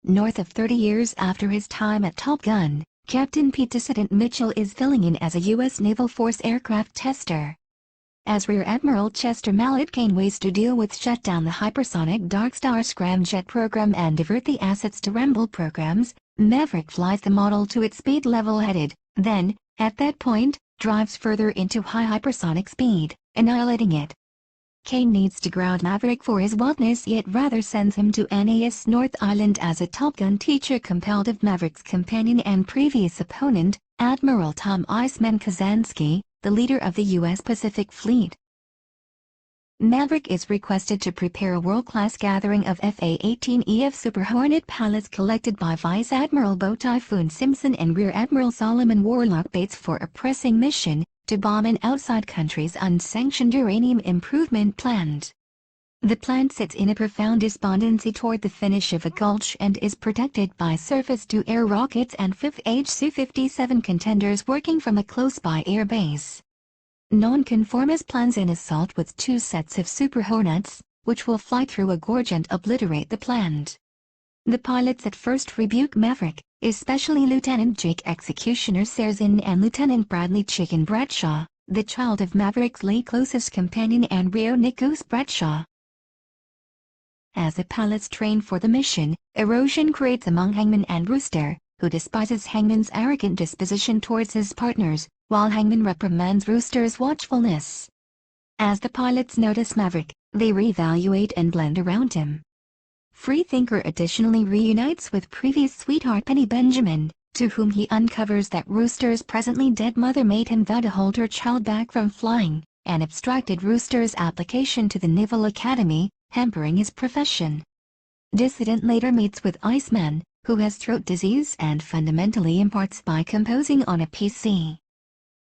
North of 30 years after his time at Top Gun, Captain Pete Dissident Mitchell is filling in as a U.S. Naval Force aircraft tester. As Rear Admiral Chester Mallet Kane waits to deal with shut down the hypersonic Dark Star scramjet program and divert the assets to Ramble programs, Maverick flies the model to its speed level headed, then, at that point, drives further into high hypersonic speed, annihilating it. Kane needs to ground Maverick for his wildness, yet rather sends him to NAS North Island as a Top Gun teacher compelled of Maverick's companion and previous opponent, Admiral Tom "Iceman" Kazansky, the leader of the U.S. Pacific Fleet. Maverick is requested to prepare a world-class gathering of F/A-18EF Super Hornet pilots collected by Vice Admiral Bo Typhoon Simpson and Rear Admiral Solomon Warlock Bates for a pressing mission to bomb an outside country's unsanctioned uranium improvement plant. The plant sits in a profound despondency toward the finish of a gulch and is protected by surface-to-air rockets and fifth-age Su-57 contenders working from a close-by air base. Nonconformist plans an assault with 2 sets of Super Hornets, which will fly through a gorge and obliterate the plant. The pilots at first rebuke Maverick, especially Lieutenant Jake Executioner Serzin and Lieutenant Bradley Chicken Bradshaw, the child of Maverick's late closest companion and Rio Nikos Bradshaw. As the pilots train for the mission, erosion creates among Hangman and Rooster, who despises Hangman's arrogant disposition towards his partners, while Hangman reprimands Rooster's watchfulness. As the pilots notice Maverick, they reevaluate and blend around him. Freethinker additionally reunites with previous sweetheart Penny Benjamin, to whom he uncovers that Rooster's presently dead mother made him vow to hold her child back from flying, and abstracted Rooster's application to the Naval Academy, hampering his profession. Dissident later meets with Iceman, who has throat disease and fundamentally imparts by composing on a PC.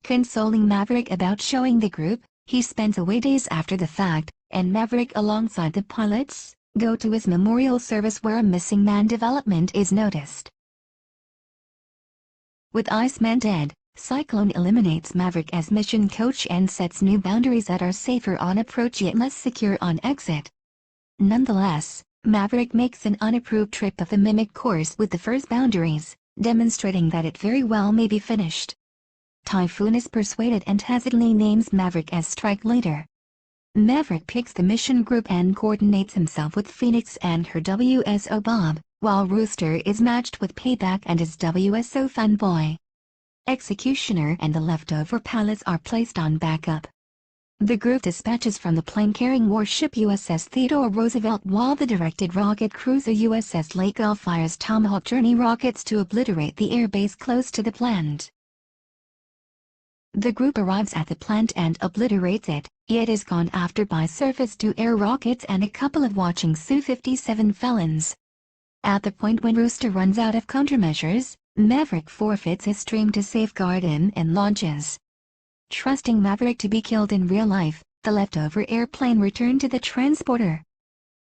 Consoling Maverick about showing the group, he spends away days after the fact, and Maverick alongside the pilots go to his memorial service where a missing man development is noticed. With Iceman dead, Cyclone eliminates Maverick as mission coach and sets new boundaries that are safer on approach yet less secure on exit. Nonetheless, Maverick makes an unapproved trip of the Mimic course with the first boundaries, demonstrating that it very well may be finished. Typhoon is persuaded and tacitly names Maverick as strike leader. Maverick picks the mission group and coordinates himself with Phoenix and her WSO Bob, while Rooster is matched with Payback and his WSO Funboy. Executioner and the leftover pilots are placed on backup. The group dispatches from the plane-carrying warship USS Theodore Roosevelt while the directed rocket cruiser USS Lake Earl fires Tomahawk Journey rockets to obliterate the airbase close to the plant. The group arrives at the plant and obliterates it, yet is gone after by surface-to-air rockets and a couple of watching Su-57 felons. At the point when Rooster runs out of countermeasures, Maverick forfeits his stream to safeguard him and launches. Trusting Maverick to be killed in real life, the leftover airplane returned to the transporter.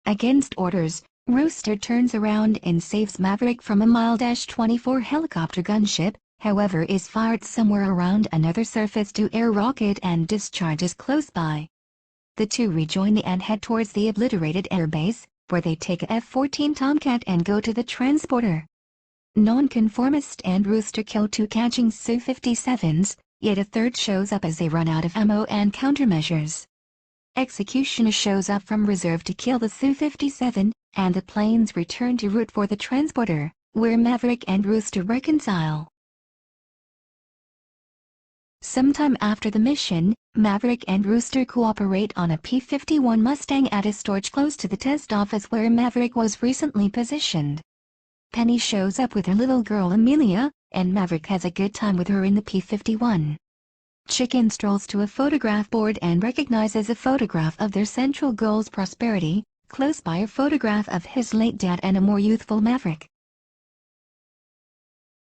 Against orders, Rooster turns around and saves Maverick from a MiL-24 helicopter gunship, however is fired somewhere around another surface-to-air rocket and discharges close by. The two rejoin and head towards the obliterated airbase, where they take a F-14 Tomcat and go to the transporter. Nonconformist and Rooster kill 2 catching Su-57s, yet a third shows up as they run out of ammo and countermeasures. Executioner shows up from reserve to kill the Su-57, and the planes return to route for the transporter, where Maverick and Rooster reconcile. Sometime after the mission, Maverick and Rooster cooperate on a P-51 Mustang at a storage close to the test office where Maverick was recently positioned. Penny shows up with her little girl Amelia, and Maverick has a good time with her in the P-51. Chicken strolls to a photograph board and recognizes a photograph of their central goal's prosperity, close by a photograph of his late dad and a more youthful Maverick.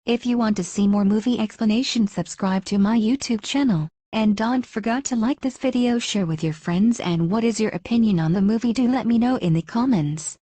If you want to see more movie explanations, subscribe to my YouTube channel, and don't forget to like this video, share with your friends, and what is your opinion on the movie? Do let me know in the comments.